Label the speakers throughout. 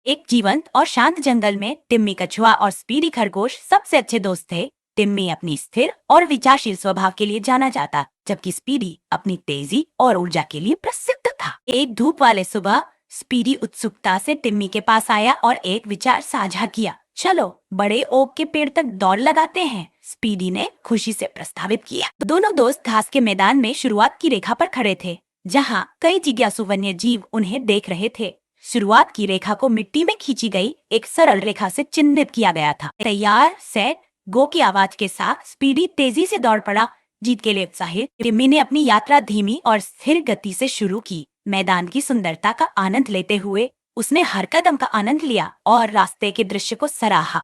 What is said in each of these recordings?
Speaker 1: एक जीवंत और शांत जंगल में टिम्मी कछुआ और स्पीडी खरगोश सबसे अच्छे दोस्त थे। टिम्मी अपनी स्थिर और विचारशील स्वभाव के लिए जाना जाता, जबकि स्पीडी अपनी तेजी और ऊर्जा के लिए प्रसिद्ध था। एक धूप वाले सुबह स्पीडी उत्सुकता से टिम्मी के पास आया और एक विचार साझा किया। चलो बड़े ओक के पेड़ तक दौड़ लगाते हैं, स्पीडी ने खुशी से प्रस्तावित किया। दोनों दोस्त घास के मैदान में शुरुआत की रेखा पर खड़े थे, जहाँ कई जिज्ञासु वन्य जीव उन्हें देख रहे थे। शुरुआत की रेखा को मिट्टी में खींची गई एक सरल रेखा से चिन्हित किया गया था। तैयार, सेट, गो की आवाज के साथ स्पीडी तेजी से दौड़ पड़ा, जीत के लिए उत्साहित। टिम्मी ने अपनी यात्रा धीमी और स्थिर गति से शुरू की। मैदान की सुंदरता का आनंद लेते हुए उसने हर कदम का आनंद लिया और रास्ते के दृश्य को सराहा।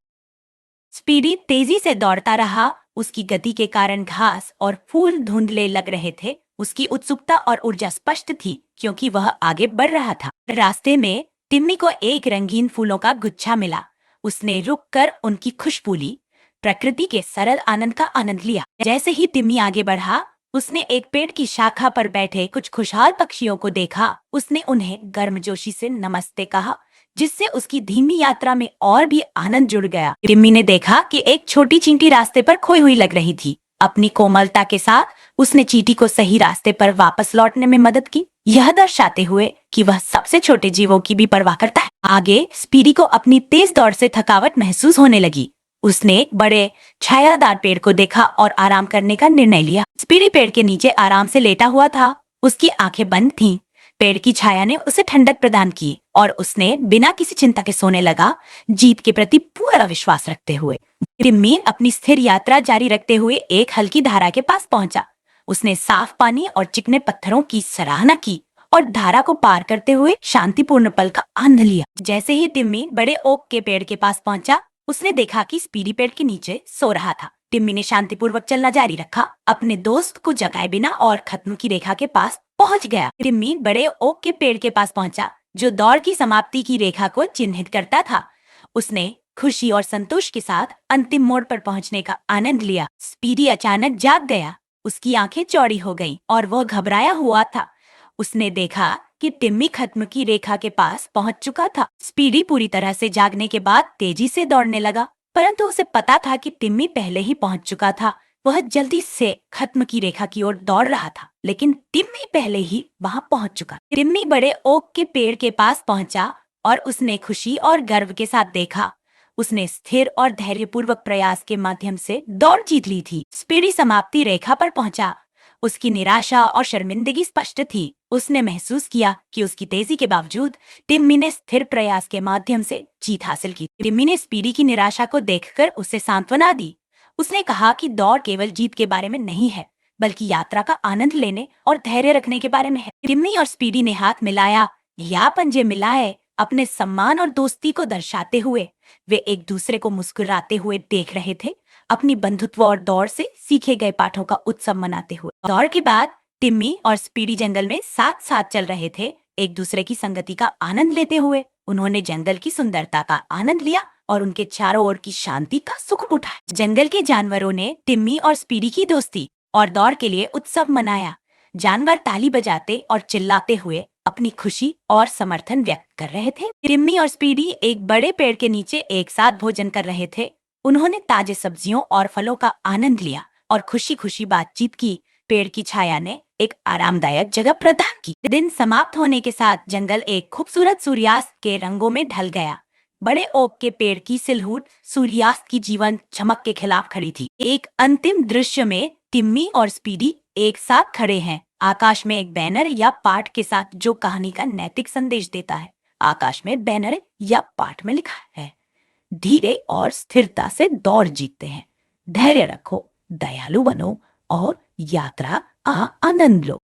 Speaker 1: स्पीडी तेजी से दौड़ता रहा। उसकी गति के कारण घास और फूल धुंधले लग रहे थे। उसकी उत्सुकता और ऊर्जा स्पष्ट थी, क्योंकि वह आगे बढ़ रहा था। रास्ते में टिम्मी को एक रंगीन फूलों का गुच्छा मिला। उसने रुककर उनकी खुशबू ली, प्रकृति के सरल आनंद का आनंद लिया। जैसे ही टिम्मी आगे बढ़ा, उसने एक पेड़ की शाखा पर बैठे कुछ खुशहाल पक्षियों को देखा। उसने उन्हें गर्मजोशी से नमस्ते कहा, जिससे उसकी धीमी यात्रा में और भी आनंद जुड़ गया। टिम्मी ने देखा कि एक छोटी चींटी रास्ते पर खोई हुई लग रही थी। अपनी कोमलता के साथ उसने चींटी को सही रास्ते पर वापस लौटने में मदद की, यह दर्शाते हुए कि वह सबसे छोटे जीवों की भी परवाह करता है। आगे स्पीडी को अपनी तेज दौड़ से थकावट महसूस होने लगी। उसने एक बड़े छायादार पेड़ को देखा और आराम करने का निर्णय लिया। स्पीडी पेड़ के नीचे आराम से लेटा हुआ था। उसकी आंखें बंद थीं। पेड़ की छाया ने उसे ठंडक प्रदान की और उसने बिना किसी चिंता के सोने लगा, जीत के प्रति पूरा विश्वास रखते हुए। टिम्मी अपनी स्थिर यात्रा जारी रखते हुए एक हल्की धारा के पास पहुंचा। उसने साफ पानी और चिकने पत्थरों की सराहना की और धारा को पार करते हुए शांतिपूर्ण पल का आनंद लिया। जैसे ही टिम्मी बड़े ओक के पेड़ के पास पहुंचा, उसने देखा कि स्पीडी पेड़ के नीचे सो रहा था। टिम्मी ने शांतिपूर्वक चलना जारी रखा, अपने दोस्त को जगाए बिना, और खत्म की रेखा के पास पहुंच गया। टिम्मी बड़े ओक के पेड़ के पास पहुंचा, जो दौड़ की समाप्ति की रेखा को चिन्हित करता था। उसने खुशी और संतोष के साथ अंतिम मोड़ पर पहुंचने का आनंद लिया। स्पीडी अचानक जाग गया। उसकी आंखें चौड़ी हो गईं और वह घबराया हुआ था। उसने देखा कि टिम्मी खत्म की रेखा के पास पहुंच चुका था। स्पीडी पूरी तरह से जागने के बाद तेजी से दौड़ने लगा, परंतु उसे पता था कि टिम्मी पहले ही पहुंच चुका था। वह जल्दी से खत्म की रेखा की ओर दौड़ रहा था, लेकिन टिम्मी पहले ही वहां पहुंच चुका। टिम्मी बड़े ओक के पेड़ के पास पहुंचा और उसने खुशी और गर्व के साथ देखा। उसने स्थिर और धैर्यपूर्वक प्रयास के माध्यम से दौड़ जीत ली थी। स्पीडी समाप्ति रेखा पर पहुंचा। उसकी निराशा और शर्मिंदगी स्पष्ट थी। उसने महसूस किया कि उसकी तेजी के बावजूद टिम्मी ने स्थिर प्रयास के माध्यम से जीत हासिल की। टिम्मी ने स्पीडी की निराशा को देखकर उसे सांत्वना दी। उसने कहा कि दौड़ केवल जीत के बारे में नहीं है, बल्कि यात्रा का आनंद लेने और धैर्य रखने के बारे में है। टिम्मी और स्पीडी ने हाथ मिलाया या पंजे मिलाए, अपने सम्मान और दोस्ती को दर्शाते हुए। वे एक दूसरे को मुस्कुराते हुए देख रहे थे, अपनी बंधुत्व और दौड़ से सीखे गए पाठों का उत्सव मनाते हुए। दौड़ के बाद टिम्मी और स्पीडी जंगल में साथ साथ चल रहे थे, एक दूसरे की संगति का आनंद लेते हुए। उन्होंने जंगल की सुंदरता का आनंद लिया और उनके चारों ओर की शांति का सुख उठाया। जंगल के जानवरों ने टिम्मी और स्पीडी की दोस्ती और दौड़ के लिए उत्सव मनाया। जानवर ताली बजाते और चिल्लाते हुए अपनी खुशी और समर्थन व्यक्त कर रहे थे। टिम्मी और स्पीडी एक बड़े पेड़ के नीचे एक साथ भोजन कर रहे थे। उन्होंने ताजे सब्जियों और फलों का आनंद लिया और खुशी खुशी बातचीत की। पेड़ की छाया ने एक आरामदायक जगह प्रदान की। दिन समाप्त होने के साथ जंगल एक खूबसूरत सूर्यास्त के रंगों में ढल गया। बड़े ओक के पेड़ की सिलहूट सूर्यास्त की जीवंत चमक के खिलाफ खड़ी थी। एक अंतिम दृश्य में टिम्मी और स्पीडी एक साथ खड़े हैं, आकाश में एक बैनर या पाठ के साथ, जो कहानी का नैतिक संदेश देता है। आकाश में बैनर या पाठ में लिखा है, धीरे और स्थिरता से दौड़ जीतते हैं, धैर्य रखो, दयालु बनो और यात्रा आनंद लो।